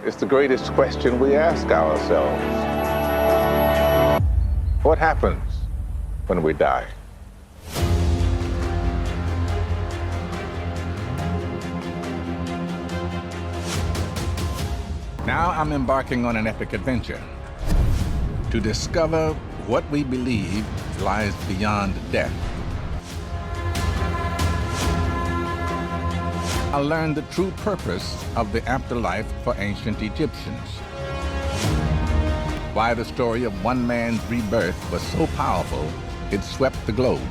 It's the greatest question we ask ourselves. What happens when we die? Now I'm embarking on an epic adventure to discover what we believe lies beyond death. I'll learn the true purpose of the afterlife for ancient Egyptians. Why the story of one man's rebirth was so powerful, it swept the globe.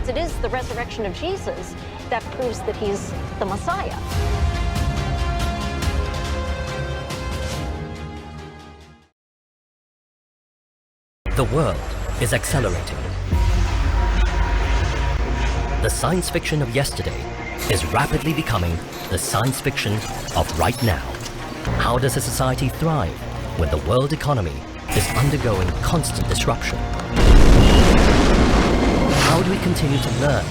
It is the resurrection of Jesus that proves that he's the Messiah. The world is accelerating. The science fiction of yesterday is rapidly becoming the science fiction of right now. How does a society thrive when the world economy is undergoing constant disruption? How do we continue to learn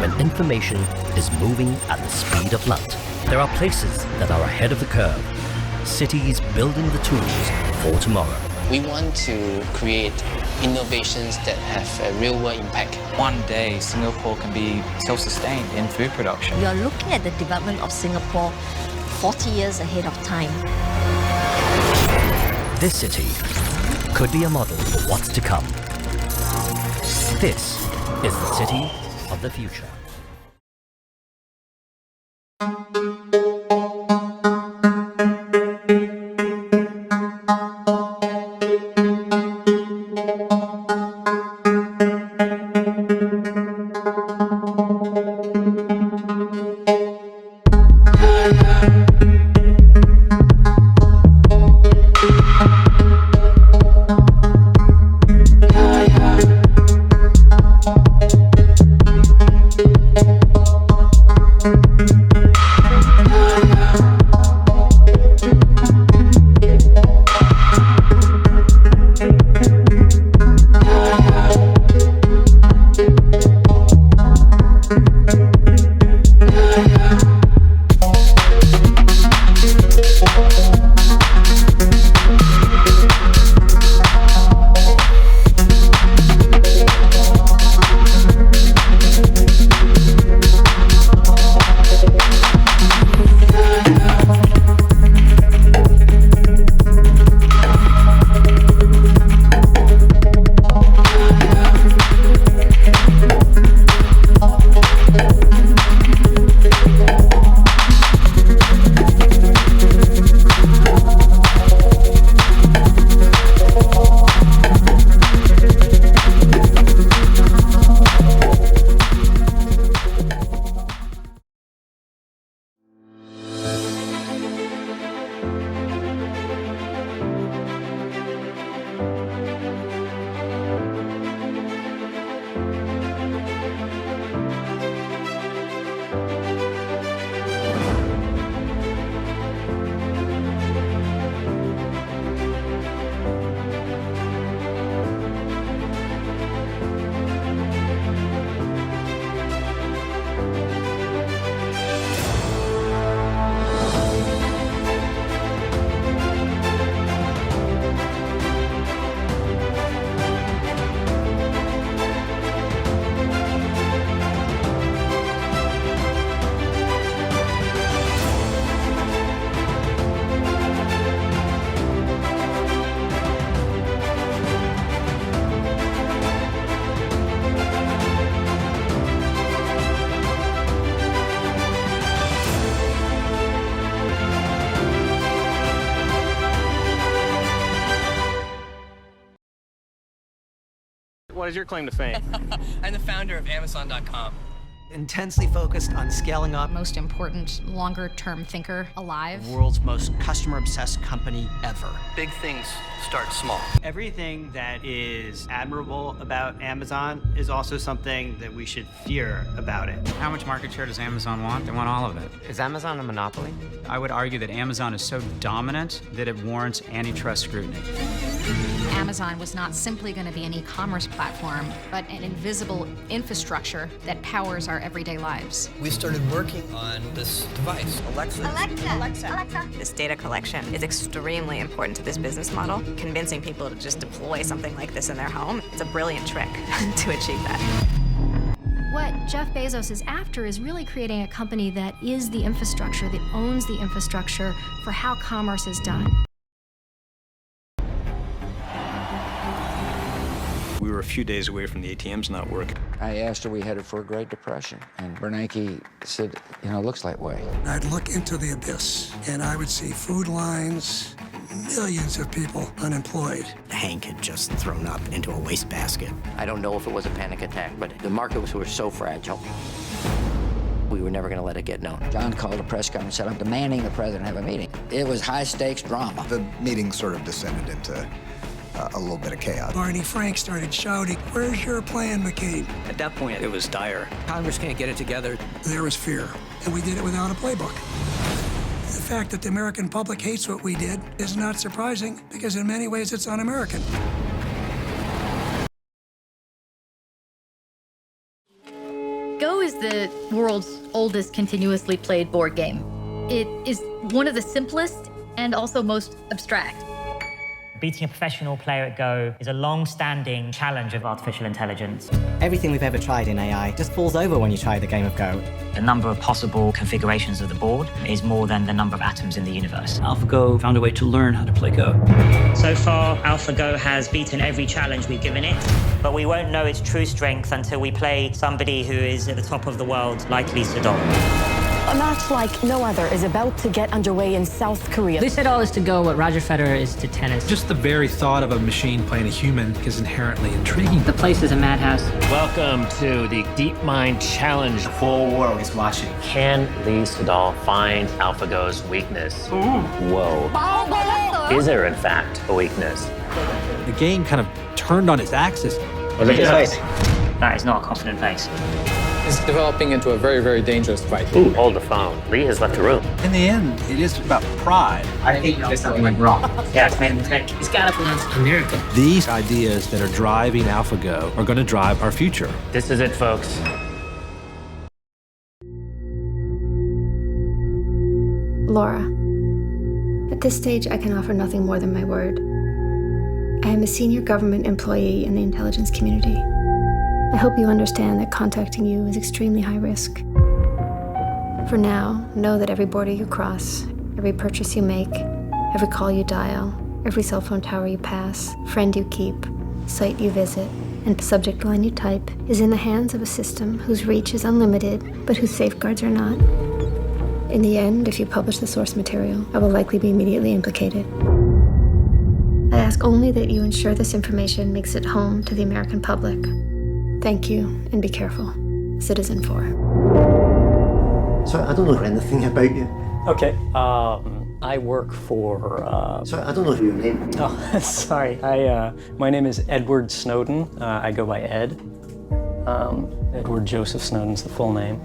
when information is moving at the speed of light? There are places that are ahead of the curve, cities building the tools for tomorrow. We want to create innovations that have a real-world impact. One day, Singapore can be self-sustained in food production. We are looking at the development of Singapore 40 years ahead of time. This city could be a model for what's to come. This is the city of the future. What is your claim to fame? I'm the founder of Amazon.com. Intensely focused on scaling up. Most important, longer-term thinker alive. The world's most customer-obsessed company ever. Big things start small. Everything that is admirable about Amazon is also something that we should fear about it. How much market share does Amazon want? They want all of it. Is Amazon a monopoly? I would argue that Amazon is so dominant that it warrants antitrust scrutiny. Amazon was not simply going to be an e-commerce platform, but an invisible infrastructure that powers our everyday lives. We started working on this device. Alexa. This data collection is extremely important to this business model. Convincing people to just deploy something like this in their home, it's a brilliant trick to achieve that. What Jeff Bezos is after is really creating a company that is the infrastructure, that owns the infrastructure for how commerce is done. We were a few days away from the ATMs not working. I asked her, we headed for a Great Depression, and Bernanke said, you know, it looks that way. I'd look into the abyss, and I would see food lines, millions of people unemployed. Hank had just thrown up into a wastebasket. I don't know if it was a panic attack, but the markets were so fragile. We were never going to let it get known. John called a press conference and said, I'm demanding the president have a meeting. It was high-stakes drama. The meeting sort of descended into a little bit of chaos. Barney Frank started shouting, where's your plan, McCain? At that point, it was dire. Congress can't get it together. There was fear, and we did it without a playbook. The fact that the American public hates what we did is not surprising, because in many ways it's un-American. Go is the world's oldest continuously played board game. It is one of the simplest and also most abstract. Beating a professional player at Go is a long-standing challenge of artificial intelligence. Everything we've ever tried in AI just falls over when you try the game of Go. The number of possible configurations of the board is more than the number of atoms in the universe. AlphaGo found a way to learn how to play Go. So far, AlphaGo has beaten every challenge we've given it, but we won't know its true strength until we play somebody who is at the top of the world, like Lee Sedol. A match like no other is about to get underway in South Korea. Lee Sedol is to Go what Roger Federer is to tennis. Just the very thought of a machine playing a human is inherently intriguing. The place is a madhouse. Welcome to the DeepMind Challenge. The whole world is watching. Can Lee Sedol find AlphaGo's weakness? Whoa. Is there, in fact, a weakness? The game kind of turned on its axis. Look at his face. That is not a confident face. It's developing into a very, very dangerous fight. Ooh, hold the phone. Lee has left the room. In the end, it is about pride. I think something went wrong. Yeah, it's made a mistake. He's got to pronounce America. These ideas that are driving AlphaGo are going to drive our future. This is it, folks. Laura, at this stage, I can offer nothing more than my word. I am a senior government employee in the intelligence community. I hope you understand that contacting you is extremely high risk. For now, know that every border you cross, every purchase you make, every call you dial, every cell phone tower you pass, friend you keep, site you visit, and subject line you type is in the hands of a system whose reach is unlimited, but whose safeguards are not. In the end, if you publish the source material, I will likely be immediately implicated. I ask only that you ensure this information makes it home to the American public. Thank you, and be careful. Citizen 4. Sorry, I don't know anything about you. Okay, I work for... Sorry, I don't know your name. Oh, sorry. My name is Edward Snowden. I go by Ed. Edward Joseph Snowden's the full name.